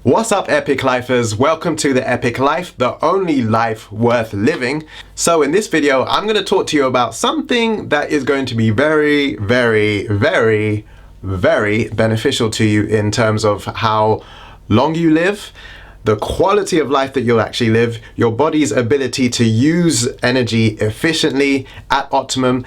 What's up, Epic Lifers? Welcome to the Epic Life, the only life worth living. So in this video, I'm going to talk to you about something that is going to be very, very, very, very beneficial to you in terms of how long you live, the quality of life that you'll actually live, your body's ability to use energy efficiently at optimum.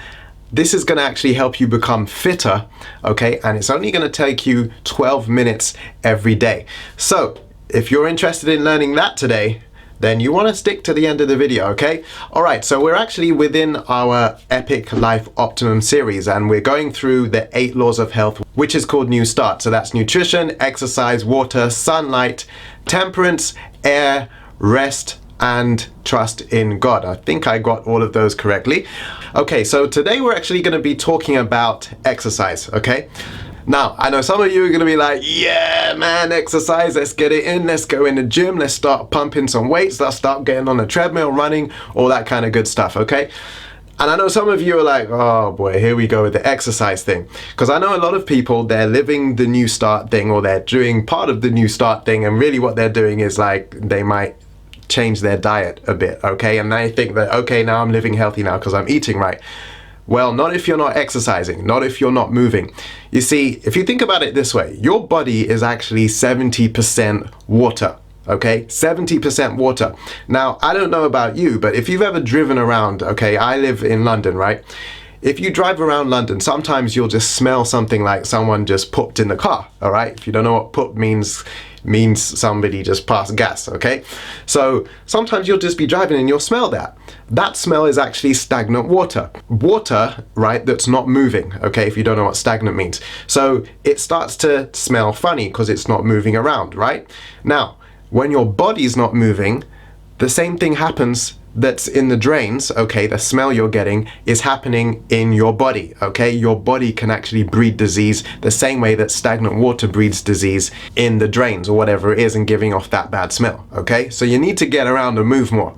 This is going to actually help you become fitter, okay? And it's only going to take you 12 minutes every day. So if you're interested in learning that today, then you want to stick to the end of the video, okay? All right, so we're actually within our Epic Life Optimum series, and we're going through the 8 laws of health, which is called NEWSTART. So that's nutrition, exercise, water, sunlight, temperance, air, rest, and trust in God. I think I got all of those correctly. Okay, so today we're actually going to be talking about exercise, okay? Now, I know some of you are going to be like, yeah, man, exercise, let's get it in, let's go in the gym, let's start pumping some weights, let's start getting on the treadmill, running, all that kind of good stuff, okay? And I know some of you are like, oh boy, here we go with the exercise thing. Because I know a lot of people, they're living the NEWSTART thing, or they're doing part of the NEWSTART thing, and really what they're doing is like, they might change their diet a bit, okay? And they think that, okay, now I'm living healthy now because I'm eating right. Well, not if you're not exercising, not if you're not moving. You see, if you think about it this way, your body is actually 70% water, okay? 70% water. Now, I don't know about you, but if you've ever driven around, okay, I live in London, right? If you drive around London, sometimes you'll just smell something like someone just pooped in the car, all right? If you don't know what poop means somebody just passed gas, okay? So sometimes you'll just be driving and you'll smell that. That smell is actually stagnant water. Water, right, that's not moving, okay, if you don't know what stagnant means. So it starts to smell funny because it's not moving around, right? Now, when your body's not moving, the same thing happens that's in the drains, okay? The smell you're getting is happening in your body, okay? Your body can actually breed disease the same way that stagnant water breeds disease in the drains or whatever it is and giving off that bad smell, okay? So you need to get around and move more.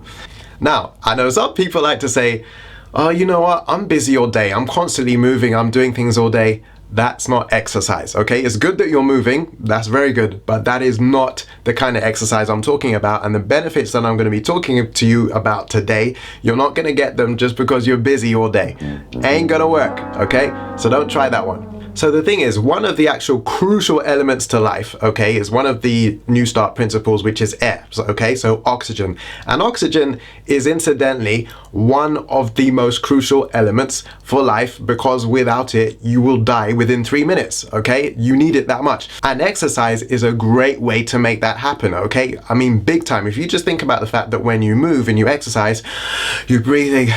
Now, I know some people like to say, oh, you know what? I'm busy all day. I'm constantly moving. I'm doing things all day. That's not exercise, okay? It's good that you're moving, that's very good, but that is not the kind of exercise I'm talking about, and the benefits that I'm going to be talking to you about today, you're not going to get them just because you're busy all day. Ain't gonna work, okay? So don't try that one. So the thing is, one of the actual crucial elements to life, okay, is one of the NEWSTART principles, which is air, okay, so oxygen. And oxygen is incidentally one of the most crucial elements for life, because without it, you will die within 3 minutes, okay? You need it that much. And exercise is a great way to make that happen, okay? I mean, big time. If you just think about the fact that when you move and you exercise, you're breathing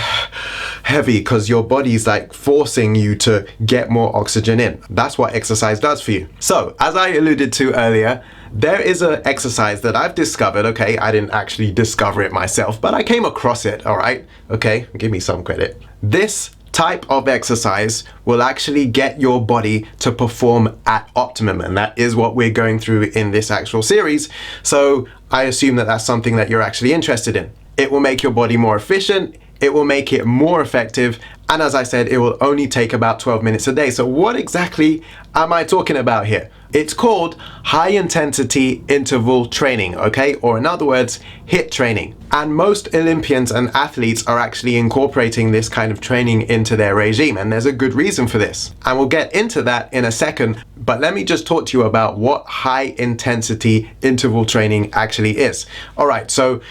heavy because your body's like forcing you to get more oxygen in. That's what exercise does for you. So, as I alluded to earlier, there is an exercise that I've discovered, okay? I didn't actually discover it myself, but I came across it, all right? Okay, give me some credit. This type of exercise will actually get your body to perform at optimum, and that is what we're going through in this actual series. So I assume that that's something that you're actually interested in. It will make your body more efficient, it will make it more effective, and as I said, it will only take about 12 minutes a day. So what exactly am I talking about here? It's called high intensity interval training, okay? Or in other words, HIIT training. And most Olympians and athletes are actually incorporating this kind of training into their regime, and there's a good reason for this. And we'll get into that in a second, but let me just talk to you about what high intensity interval training actually is. All right, so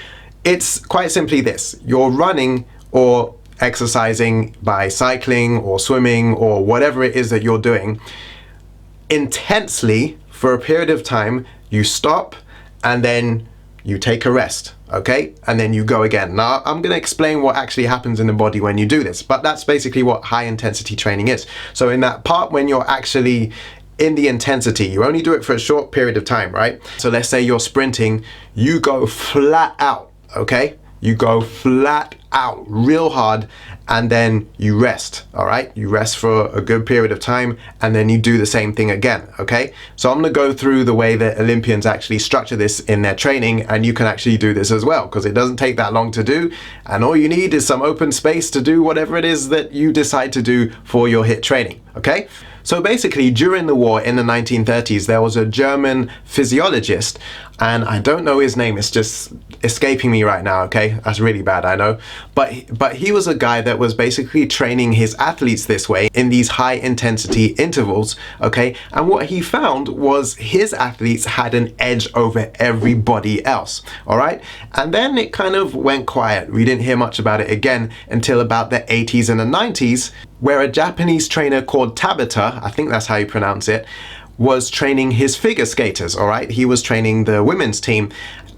it's quite simply this. You're running or exercising by cycling or swimming or whatever it is that you're doing intensely for a period of time. You stop and then you take a rest, okay? And then you go again. Now, I'm going to explain what actually happens in the body when you do this, but that's basically what high intensity training is. So in that part when you're actually in the intensity, you only do it for a short period of time, right? So let's say you're sprinting, you go flat out, okay? You go flat out real hard and then you rest, all right? You rest for a good period of time and then you do the same thing again, okay? So I'm gonna go through the way that Olympians actually structure this in their training, and you can actually do this as well because it doesn't take that long to do, and all you need is some open space to do whatever it is that you decide to do for your HIIT training, okay? So basically, during the war in the 1930s, there was a German physiologist, and I don't know his name, it's just escaping me right now, okay? That's really bad, I know. But he was a guy that was basically training his athletes this way in these high intensity intervals, okay? And what he found was his athletes had an edge over everybody else, all right? And then it kind of went quiet. We didn't hear much about it again until about the 80s and the 90s, where a Japanese trainer called Tabata, I think that's how you pronounce it, was training his figure skaters, all right? He was training the women's team,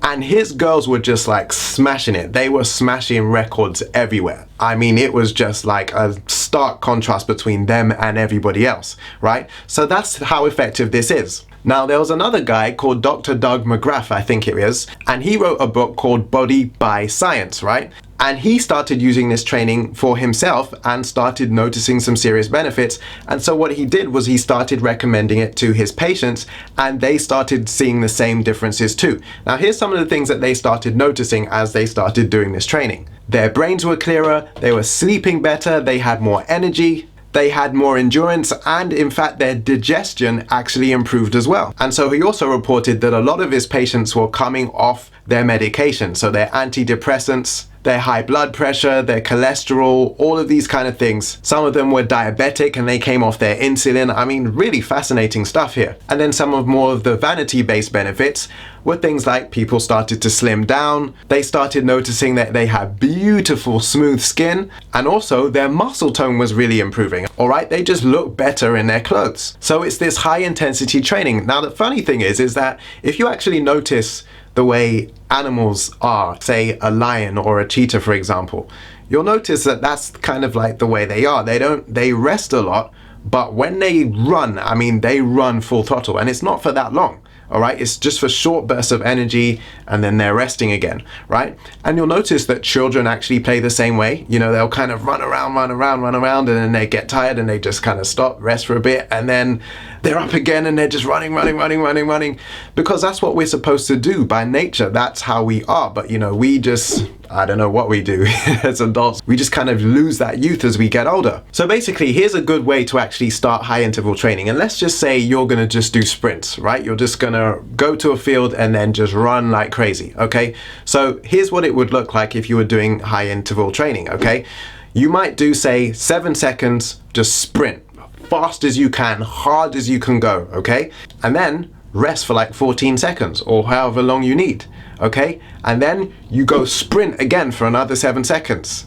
and his girls were just like smashing it. They were smashing records everywhere. I mean, it was just like a stark contrast between them and everybody else, right? So that's how effective this is. Now, there was another guy called Dr. Doug McGrath, I think it is, and he wrote a book called Body by Science, right? And he started using this training for himself and started noticing some serious benefits. And so what he did was he started recommending it to his patients, and they started seeing the same differences too. Now, here's some of the things that they started noticing as they started doing this training. Their brains were clearer, they were sleeping better, they had more energy, they had more endurance, and in fact their digestion actually improved as well. And so he also reported that a lot of his patients were coming off their medication, so their antidepressants, their high blood pressure, their cholesterol, all of these kind of things. Some of them were diabetic and they came off their insulin. I mean, really fascinating stuff here. And then some of more of the vanity-based benefits were things like people started to slim down, they started noticing that they had beautiful smooth skin, and also their muscle tone was really improving. All right, they just look better in their clothes. So it's this high intensity training. Now the funny thing is that if you actually notice the way animals are, say a lion or a cheetah, for example, you'll notice that that's kind of like the way they are. They rest a lot, but when they run, I mean, they run full throttle, and it's not for that long. All right, it's just for short bursts of energy and then they're resting again, right? And you'll notice that children actually play the same way. You know, they'll kind of run around, and then they get tired and they just kind of stop, rest for a bit, and then they're up again and they're just running, because that's what we're supposed to do by nature. That's how we are. But you know, we just, I don't know what we do as adults. We just kind of lose that youth as we get older. So basically, here's a good way to actually start high interval training. And let's just say you're gonna just do sprints, right? You're just gonna go to a field and then just run like crazy, okay? So here's what it would look like if you were doing high interval training, okay? You might do, say, 7 seconds, just sprint, fast as you can, hard as you can go, okay? And then rest for like 14 seconds or however long you need, okay? And then you go sprint again for another 7 seconds.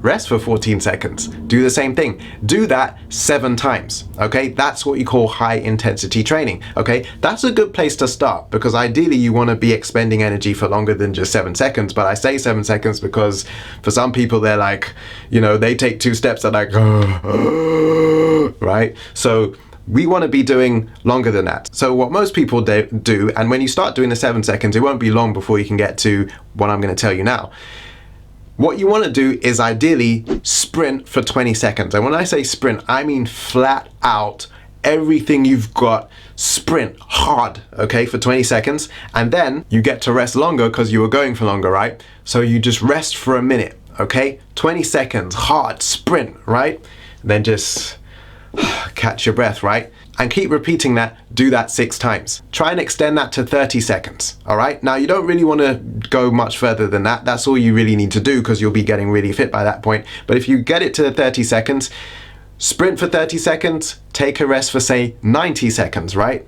Rest for 14 seconds. Do the same thing. Do that 7 times, okay? That's what you call high intensity training, okay? That's a good place to start, because ideally you want to be expending energy for longer than just 7 seconds. But I say 7 seconds because for some people they're like, you know, they take 2 steps, they're like, right? So we want to be doing longer than that. So what most people do, and when you start doing the 7 seconds, it won't be long before you can get to what I'm going to tell you now. What you want to do is ideally sprint for 20 seconds. And when I say sprint, I mean flat out, everything you've got, sprint hard, okay, for 20 seconds. And then you get to rest longer because you were going for longer, right? So you just rest for a minute, okay? 20 seconds, hard sprint, right? Then just catch your breath, right? And keep repeating that. Do that 6 times. Try and extend that to 30 seconds, all right? Now, you don't really want to go much further than that. That's all you really need to do, because you'll be getting really fit by that point. But if you get it to 30 seconds, sprint for 30 seconds, take a rest for, say, 90 seconds, right?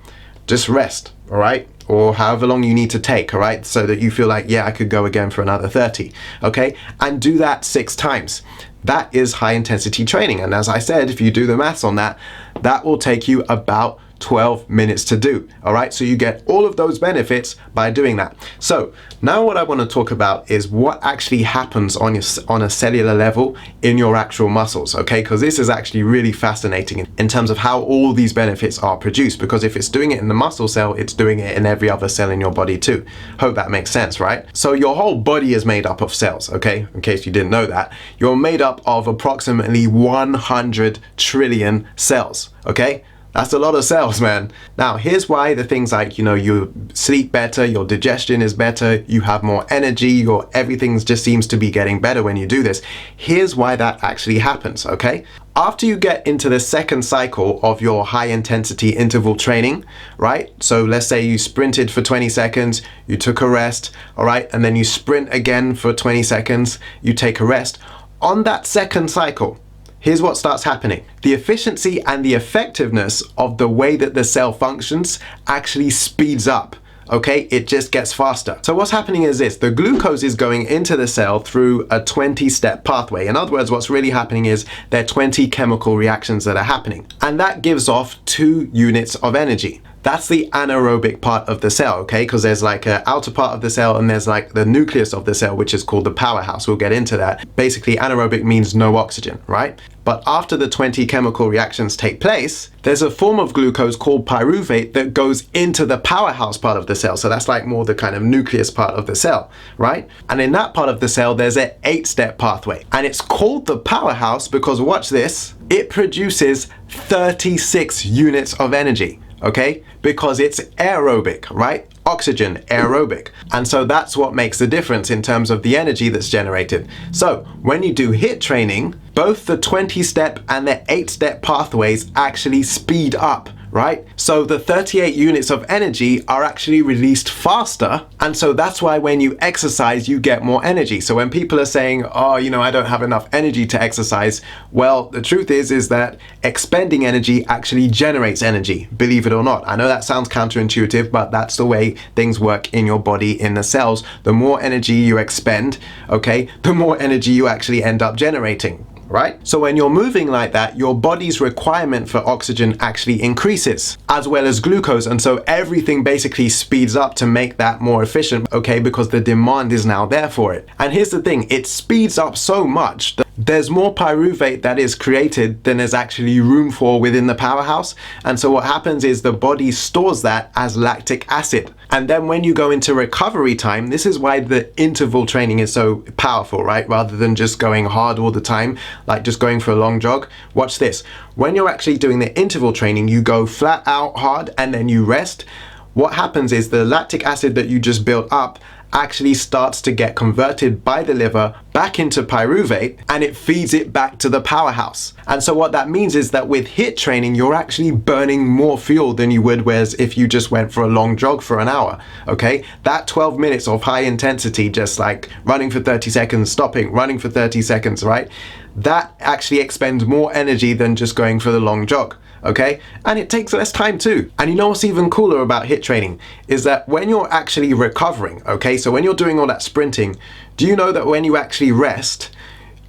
Just rest, all right? Or however long you need to take, all right? So that you feel like, yeah, I could go again for another 30, okay? And do that 6 times. That is high intensity training. And as I said, if you do the maths on that, that will take you about 12 minutes to do, all right? So you get all of those benefits by doing that. So now what I want to talk about is what actually happens on a cellular level in your actual muscles, okay? Because this is actually really fascinating in terms of how all these benefits are produced, because if it's doing it in the muscle cell, it's doing it in every other cell in your body too. Hope that makes sense, right? So your whole body is made up of cells, okay? In case you didn't know that. You're made up of approximately 100 trillion cells, okay? That's a lot of cells, man. Now, here's why the things like, you sleep better, your digestion is better, you have more energy, everything just seems to be getting better when you do this. Here's why that actually happens, okay? After you get into the second cycle of your high intensity interval training, right? So let's say you sprinted for 20 seconds, you took a rest, all right? And then you sprint again for 20 seconds, you take a rest. On that second cycle, here's what starts happening. The efficiency and the effectiveness of the way that the cell functions actually speeds up. Okay, it just gets faster. So what's happening is this: the glucose is going into the cell through a 20-step pathway. In other words, what's really happening is there are 20 chemical reactions that are happening. And that gives off 2 units of energy. That's the anaerobic part of the cell, okay? Because there's like an outer part of the cell and there's like the nucleus of the cell, which is called the powerhouse. We'll get into that. Basically, anaerobic means no oxygen, right? But after the 20 chemical reactions take place, there's a form of glucose called pyruvate that goes into the powerhouse part of the cell. So that's like more the kind of nucleus part of the cell, right? And in that part of the cell, there's an 8-step pathway. And it's called the powerhouse because, watch this, it produces 36 units of energy. Okay, because it's aerobic, right? Oxygen, aerobic. And so that's what makes the difference in terms of the energy that's generated. So when you do HIIT training, both the 20-step and the 8-step pathways actually speed up, right? So the 38 units of energy are actually released faster. And so that's why when you exercise, you get more energy. So when people are saying, oh, I don't have enough energy to exercise. Well, the truth is that expending energy actually generates energy, believe it or not. I know that sounds counterintuitive, but that's the way things work in your body, in the cells. The more energy you expend, okay, the more energy you actually end up generating. Right? So when you're moving like that, your body's requirement for oxygen actually increases, as well as glucose. And so everything basically speeds up to make that more efficient, okay, because the demand is now there for it. And here's the thing, it speeds up so much that there's more pyruvate that is created than there's actually room for within the powerhouse. And so what happens is the body stores that as lactic acid. And then when you go into recovery time, this is why the interval training is so powerful, right? Rather than just going hard all the time, like just going for a long jog. Watch this. When you're actually doing the interval training, you go flat out hard and then you rest. What happens is the lactic acid that you just built up actually starts to get converted by the liver back into pyruvate, and it feeds it back to the powerhouse. And so what that means is that with HIIT training, you're actually burning more fuel than you would whereas if you just went for a long jog for an hour, okay? That 12 minutes of high intensity, just like running for 30 seconds, stopping, running for 30 seconds, right? That actually expends more energy than just going for the long jog. Okay, and it takes less time too. And you know what's even cooler about HIIT training is that when you're actually recovering, okay, so when you're doing all that sprinting, do you know that when you actually rest,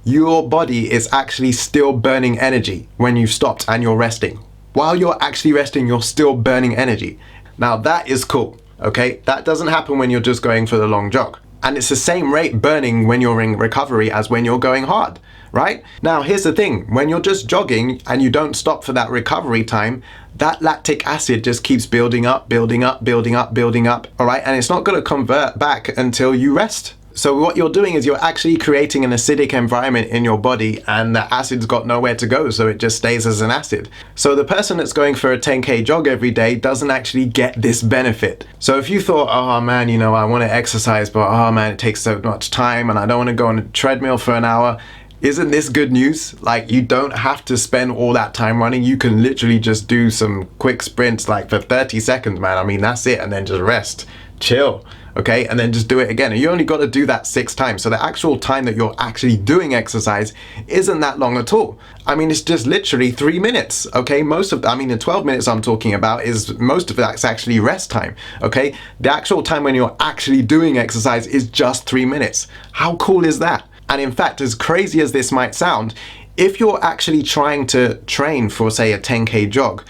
your body is actually still burning energy when you've stopped and you're resting? While you're actually resting, you're still burning energy. Now that is cool, okay? That doesn't happen when you're just going for the long jog. And it's the same rate burning when you're in recovery as when you're going hard, right? Now, here's the thing. When you're just jogging and you don't stop for that recovery time, that lactic acid just keeps building up, building up, building up, building up, all right? And it's not going to convert back until you rest. So what you're doing is you're actually creating an acidic environment in your body, and the acid's got nowhere to go, so it just stays as an acid. So the person that's going for a 10K jog every day doesn't actually get this benefit. So if you thought, oh man, I want to exercise, but oh man, it takes so much time and I don't want to go on a treadmill for an hour, isn't this good news? Like, you don't have to spend all that time running. You can literally just do some quick sprints like for 30 seconds, man. I mean, that's it. And then just rest, chill. Okay, and then just do it again. And you only got to do that 6 times. So the actual time that you're actually doing exercise isn't that long at all. I mean, it's just literally 3 minutes. Okay, the 12 minutes I'm talking about is most of that's actually rest time. Okay, the actual time when you're actually doing exercise is just 3 minutes. How cool is that? And in fact, as crazy as this might sound, if you're actually trying to train for, say, a 10K jog,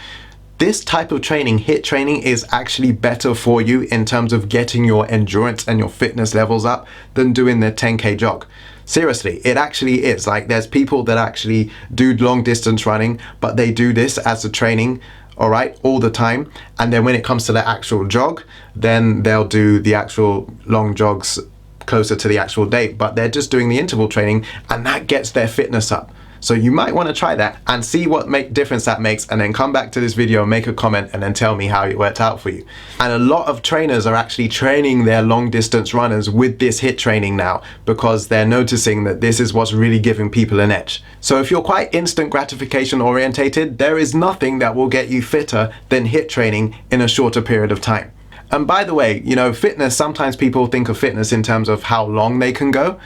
this type of training, HIIT training, is actually better for you in terms of getting your endurance and your fitness levels up than doing the 10K jog. Seriously, it actually is. Like, there's people that actually do long distance running, but they do this as a training, all right, all the time. And then when it comes to the actual jog, then they'll do the actual long jogs closer to the actual date, but they're just doing the interval training, and that gets their fitness up. So you might want to try that and see what difference that makes, and then come back to this video, make a comment, and then tell me how it worked out for you. And a lot of trainers are actually training their long distance runners with this HIIT training now, because they're noticing that this is what's really giving people an edge. So if you're quite instant gratification orientated, there is nothing that will get you fitter than HIIT training in a shorter period of time. And by the way, you know, fitness, sometimes people think of fitness in terms of how long they can go.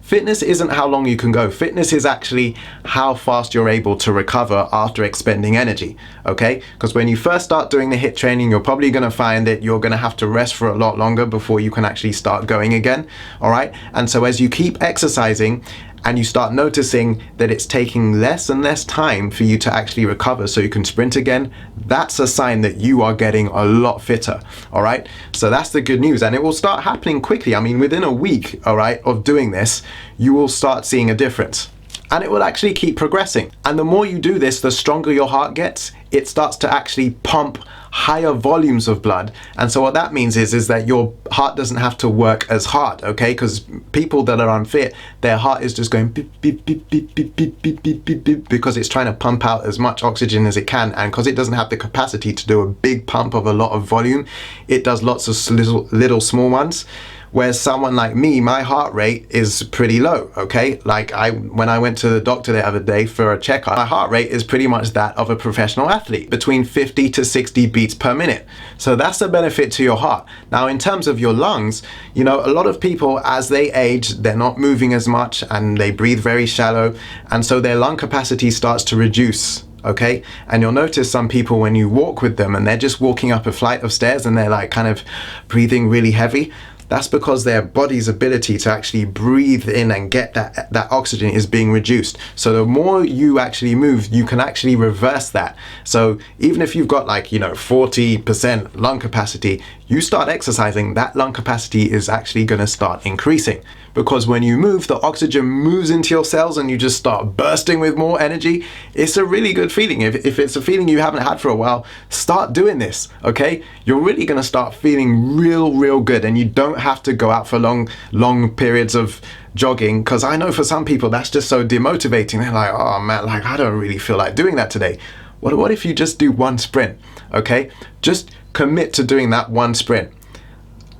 Fitness isn't how long you can go. Fitness is actually how fast you're able to recover after expending energy, okay? Because when you first start doing the HIIT training, you're probably going to find that you're going to have to rest for a lot longer before you can actually start going again, all right? And so as you keep exercising, and you start noticing that it's taking less and less time for you to actually recover so you can sprint again, that's a sign that you are getting a lot fitter, all right? So that's the good news, and it will start happening quickly. I mean, within a week, all right, of doing this, you will start seeing a difference. And it will actually keep progressing. And the more you do this, the stronger your heart gets. It starts to actually pump higher volumes of blood. And so what that means is that your heart doesn't have to work as hard, okay? Because people that are unfit, their heart is just going beep, beep, beep, beep, beep, beep, beep, beep, beep, beep, because it's trying to pump out as much oxygen as it can. And because it doesn't have the capacity to do a big pump of a lot of volume, it does lots of little small ones. Whereas someone like me, my heart rate is pretty low, okay? Like when I went to the doctor the other day for a checkup, my heart rate is pretty much that of a professional athlete, between 50 to 60 beats per minute. So that's the benefit to your heart. Now, in terms of your lungs, you know, a lot of people, as they age, they're not moving as much and they breathe very shallow. And so their lung capacity starts to reduce. Okay, and you'll notice some people when you walk with them and they're just walking up a flight of stairs and they're like kind of breathing really heavy. That's because their body's ability to actually breathe in and get that oxygen is being reduced. So the more you actually move, you can actually reverse that. So even if you've got like, you know, 40% lung capacity, you start exercising, that lung capacity is actually going to start increasing. Because when you move, the oxygen moves into your cells and you just start bursting with more energy. It's a really good feeling. If it's a feeling you haven't had for a while, start doing this, okay? You're really going to start feeling real good, and you don't have to go out for long periods of jogging, because I know for some people that's just so demotivating. They're like, oh man, like I don't really feel like doing that today. What if you just do one sprint, okay? Just commit to doing that one sprint.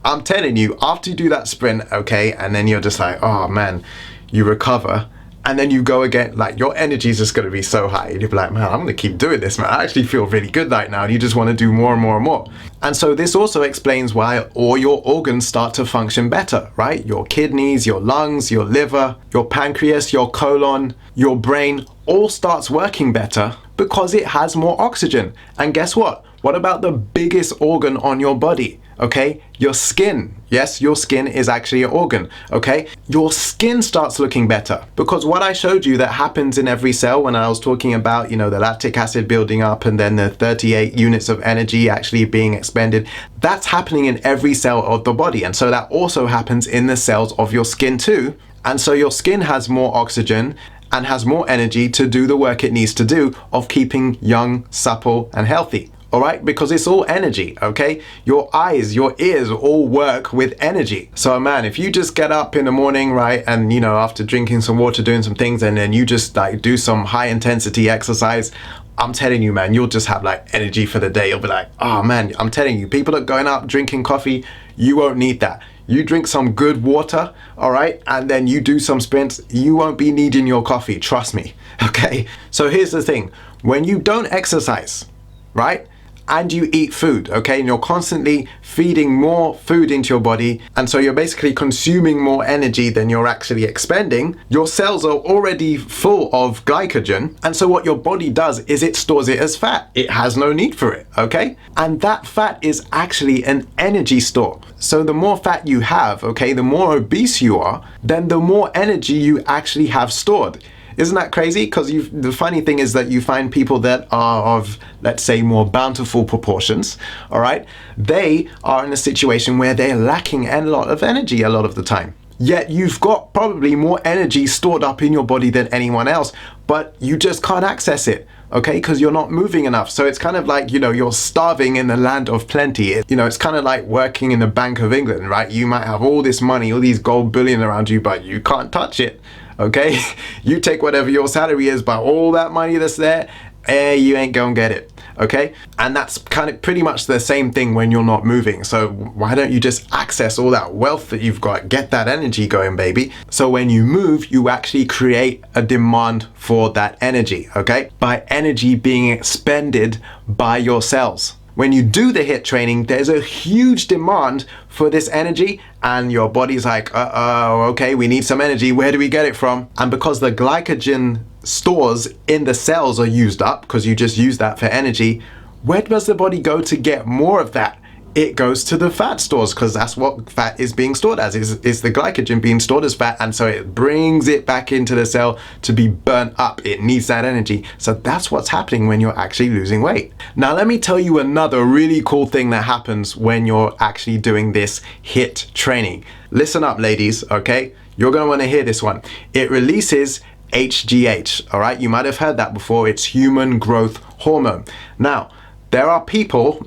I'm telling you, after you do that sprint, okay, and then you're just like, oh man, you recover, and then you go again, like your energy is just going to be so high. You'll be like, man, I'm going to keep doing this, man. I actually feel really good right now. And you just want to do more and more and more. And so this also explains why all your organs start to function better, right? Your kidneys, your lungs, your liver, your pancreas, your colon, your brain all starts working better because it has more oxygen. And guess what? What about the biggest organ on your body? Okay, your skin. Yes, your skin is actually an organ, okay? Your skin starts looking better because what I showed you that happens in every cell when I was talking about, you know, the lactic acid building up and then the 38 units of energy actually being expended, that's happening in every cell of the body. And so that also happens in the cells of your skin too. And so your skin has more oxygen and has more energy to do the work it needs to do of keeping young, supple, and healthy. All right, because it's all energy, okay? Your eyes, your ears all work with energy. So man, if you just get up in the morning, right, and you know, after drinking some water, doing some things, and then you just like do some high intensity exercise, I'm telling you, man, you'll just have like energy for the day. You'll be like, oh man, I'm telling you, people that are going out drinking coffee, you won't need that. You drink some good water, all right, and then you do some sprints, you won't be needing your coffee, trust me, okay? So here's the thing, when you don't exercise, right, and you eat food, okay, and you're constantly feeding more food into your body, and so you're basically consuming more energy than you're actually expending, your cells are already full of glycogen, and so what your body does is it stores it as fat. It has no need for it, okay? And that fat is actually an energy store. So the more fat you have, okay, the more obese you are, then the more energy you actually have stored. Isn't that crazy? Because the funny thing is that you find people that are of, let's say, more bountiful proportions, all right? They are in a situation where they're lacking a lot of energy a lot of the time. Yet you've got probably more energy stored up in your body than anyone else, but you just can't access it, okay? Because you're not moving enough. So it's kind of like, you know, you're starving in the land of plenty. You know, it's kind of like working in the Bank of England, right? You might have all this money, all these gold bullion around you, but you can't touch it. okay? You take whatever your salary is, but all that money that's there, you ain't gonna get it, okay? And that's kind of pretty much the same thing when you're not moving. So why don't you just access all that wealth that you've got, get that energy going, baby? So when you move, you actually create a demand for that energy, okay? By energy being expended by your cells. When you do the HIIT training, there's a huge demand for this energy, and your body's like, okay, we need some energy. Where do we get it from? And because the glycogen stores in the cells are used up, because you just use that for energy, where does the body go to get more of that? It goes to the fat stores, because that's what fat is being stored as, is the glycogen being stored as fat, and so it brings it back into the cell to be burnt up. It needs that energy. So that's what's happening when you're actually losing weight. Now let me tell you another really cool thing that happens when you're actually doing this HIIT training. Listen up, ladies, okay? You're gonna wanna hear this one. It releases HGH, all right? You might have heard that before. It's human growth hormone. Now, there are people,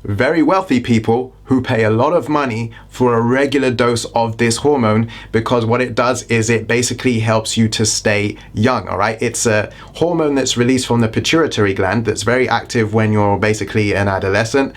very wealthy people, who pay a lot of money for a regular dose of this hormone, because what it does is it basically helps you to stay young, all right? It's a hormone that's released from the pituitary gland that's very active when you're basically an adolescent.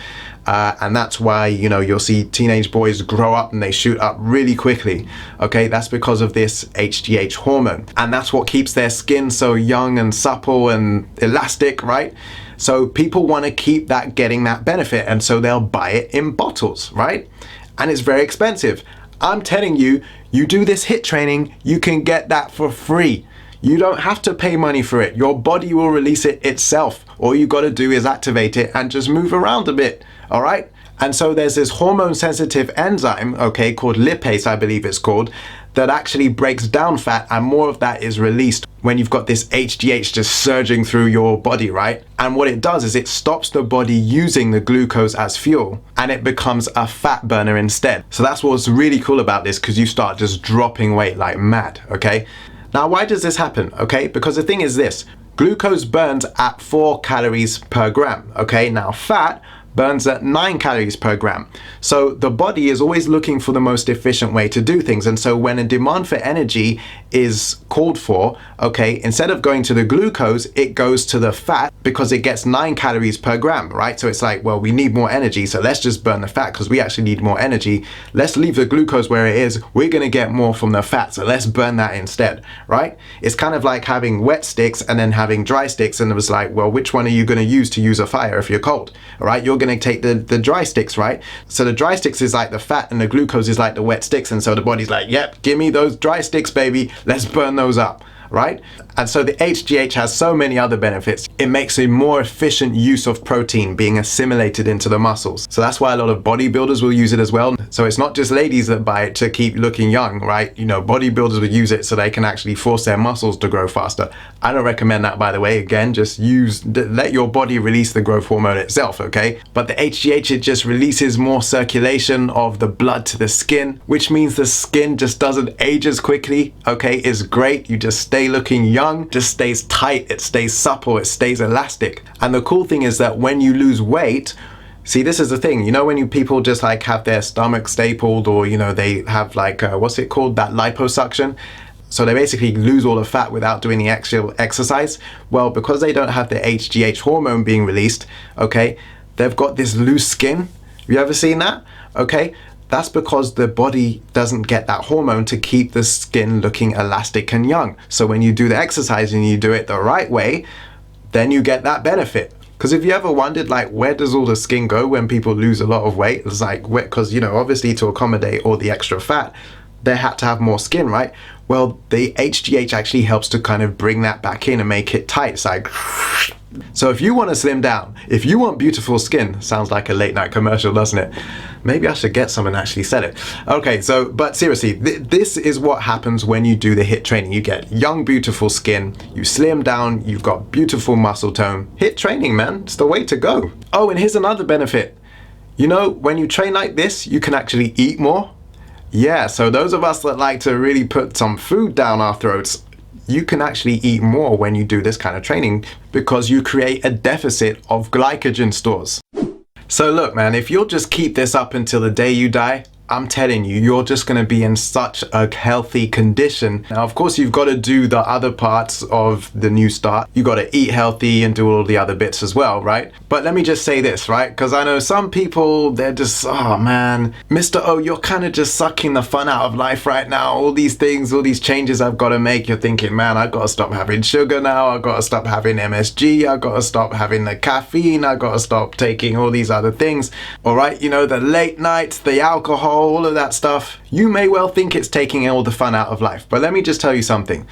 And that's why, you know, you'll see teenage boys grow up and they shoot up really quickly. Okay, that's because of this HGH hormone. And that's what keeps their skin so young and supple and elastic, right? So people want to keep that, getting that benefit, and so they'll buy it in bottles, right? And it's very expensive. I'm telling you, you do this HIIT training, you can get that for free. You don't have to pay money for it. Your body will release it itself. All you got to do is activate it and just move around a bit, all right? And so there's this hormone sensitive enzyme, okay, called lipase, I believe it's called, that actually breaks down fat, and more of that is released when you've got this HGH just surging through your body, right? And what it does is it stops the body using the glucose as fuel, and it becomes a fat burner instead. So that's what's really cool about this, because you start just dropping weight like mad, okay? Now, why does this happen? Okay, because the thing is this, glucose burns at 4 calories per gram, okay? Now, fat burns at 9 calories per gram. So the body is always looking for the most efficient way to do things. And so when a demand for energy is called for, okay, instead of going to the glucose, it goes to the fat, because it gets 9 calories per gram, right? So it's like, well, we need more energy, so let's just burn the fat because we actually need more energy. Let's leave the glucose where it is. We're going to get more from the fat, so let's burn that instead, right? It's kind of like having wet sticks and then having dry sticks, and it was like, well, which one are you going to use a fire if you're cold? All right, you're going to take the dry sticks, right? So the dry sticks is like the fat and the glucose is like the wet sticks, and so the body's like, yep, give me those dry sticks, baby, let's burn those up, right? And so the HGH has so many other benefits. It makes a more efficient use of protein being assimilated into the muscles. So that's why a lot of bodybuilders will use it as well. So it's not just ladies that buy it to keep looking young, right? You know, bodybuilders will use it so they can actually force their muscles to grow faster. I don't recommend that, by the way. Again, just let your body release the growth hormone itself, okay? But the HGH, it just releases more circulation of the blood to the skin, which means the skin just doesn't age as quickly, okay? It's great. You just stay looking young, just stays tight, it stays supple, it stays elastic. And the cool thing is that when you lose weight, see, this is the thing, you know, when people just like have their stomach stapled, or, you know, they have like, what's it called? That liposuction. So they basically lose all the fat without doing the actual exercise. Well, because they don't have the HGH hormone being released, okay, they've got this loose skin. Have you ever seen that? Okay. That's because the body doesn't get that hormone to keep the skin looking elastic and young. So when you do the exercise and you do it the right way, then you get that benefit. Because if you ever wondered, like, where does all the skin go when people lose a lot of weight? It's like, because, you know, obviously to accommodate all the extra fat, they had to have more skin, right? Well, the HGH actually helps to kind of bring that back in and make it tight. It's like, so if you want to slim down, if you want beautiful skin, sounds like a late night commercial, doesn't it? Maybe I should get some and actually sell it. Okay, so, but seriously, this is what happens when you do the HIIT training. You get young, beautiful skin, you slim down, you've got beautiful muscle tone. HIIT training, man, it's the way to go. Oh, and here's another benefit. You know, when you train like this, you can actually eat more. Yeah, so those of us that like to really put some food down our throats, you can actually eat more when you do this kind of training, because you create a deficit of glycogen stores. So look, man, if you'll just keep this up until the day you die, I'm telling you, you're just going to be in such a healthy condition. Now, of course, you've got to do the other parts of the New Start. You got to eat healthy and do all the other bits as well, right? But let me just say this, right? Because I know some people, they're just, oh man, Mr. O, you're kind of just sucking the fun out of life right now. All these things, all these changes I've got to make. You're thinking, man, I've got to stop having sugar now. I've got to stop having MSG. I've got to stop having the caffeine. I've got to stop taking all these other things. All right, you know, the late nights, the alcohol, all of that stuff. You may well think it's taking all the fun out of life, but let me just tell you something.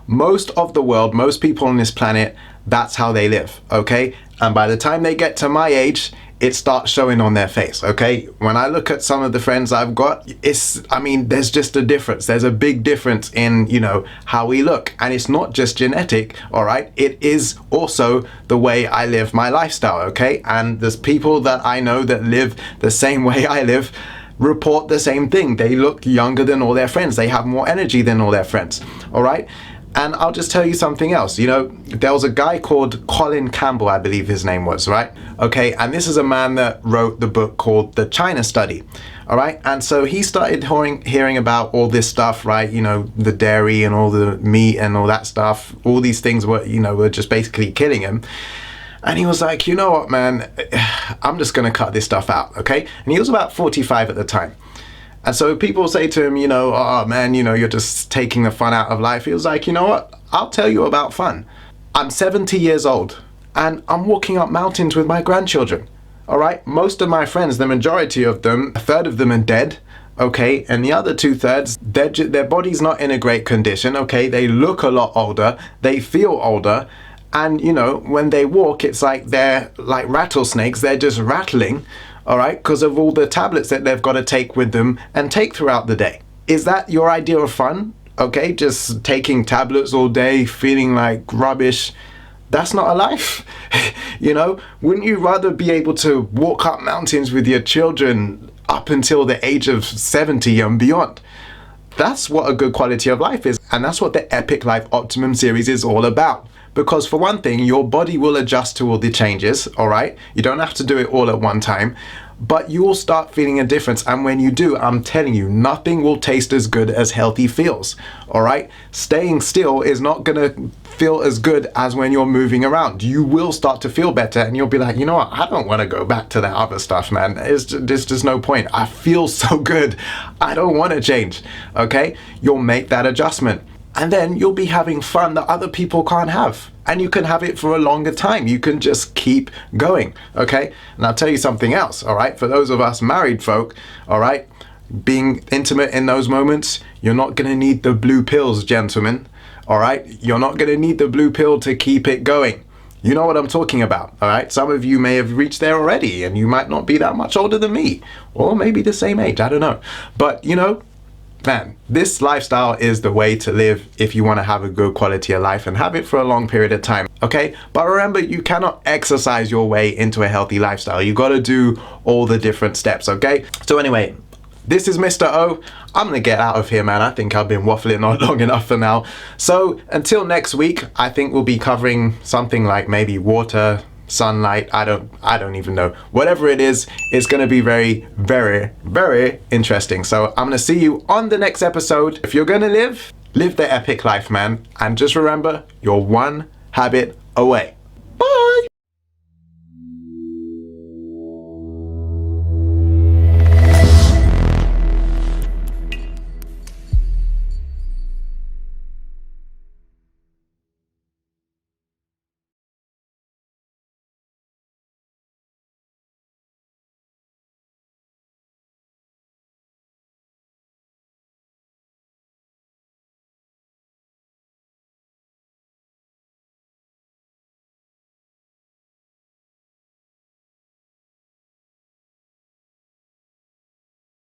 Most of the world, most people on this planet, that's how they live, okay? And by the time they get to my age, it starts showing on their face, okay? When I look at some of the friends I've got, there's just a difference. There's a big difference in, you know, how we look. And it's not just genetic, all right? It is also the way I live my lifestyle, okay? And there's people that I know that live the same way I live, report the same thing. They look younger than all their friends. They have more energy than all their friends, all right? And I'll just tell you something else. You know, there was a guy called Colin Campbell, I believe his name was, right? Okay, and this is a man that wrote the book called The China Study, all right? And so he started hearing about all this stuff, right? You know, the dairy and all the meat and all that stuff. All these things were just basically killing him. And he was like, you know what, man, I'm just going to cut this stuff out, okay? And he was about 45 at the time. And so people say to him, you know, oh man, you know, you're just taking the fun out of life. He was like, you know what? I'll tell you about fun. I'm 70 years old and I'm walking up mountains with my grandchildren. All right. Most of my friends, the majority of them, a third of them are dead. Okay. And the other 2/3, their body's not in a great condition. Okay. They look a lot older. They feel older. And, you know, when they walk, it's like they're like rattlesnakes. They're just rattling. All right, because of all the tablets that they've got to take with them and take throughout the day. Is that your idea of fun? Okay, just taking tablets all day, feeling like rubbish. That's not a life. You know, wouldn't you rather be able to walk up mountains with your children up until the age of 70 and beyond? That's what a good quality of life is. And that's what the Epic Life Optimum series is all about. Because for one thing, your body will adjust to all the changes, all right? You don't have to do it all at one time, but you will start feeling a difference. And when you do, I'm telling you, nothing will taste as good as healthy feels, all right? Staying still is not gonna feel as good as when you're moving around. You will start to feel better and you'll be like, you know what? I don't wanna go back to that other stuff, man. There's just no point. I feel so good. I don't wanna change, okay? You'll make that adjustment. And then you'll be having fun that other people can't have. And you can have it for a longer time. You can just keep going, okay? And I'll tell you something else, all right? For those of us married folk, all right? Being intimate in those moments, you're not gonna need the blue pills, gentlemen, all right? You're not gonna need the blue pill to keep it going. You know what I'm talking about, all right? Some of you may have reached there already and you might not be that much older than me, or maybe the same age, I don't know. But, you know, man, this lifestyle is the way to live if you want to have a good quality of life and have it for a long period of time, okay? But remember, you cannot exercise your way into a healthy lifestyle. You got to do all the different steps, okay? So anyway, this is Mr. O. I'm going to get out of here, man. I think I've been waffling on long enough for now. So until next week, I think we'll be covering something like maybe water, sunlight, I don't even know. Whatever it is, it's going to be very, very, very interesting. So I'm going to see you on the next episode. If you're going to live the epic life, man. And just remember, you're one habit away. Bye.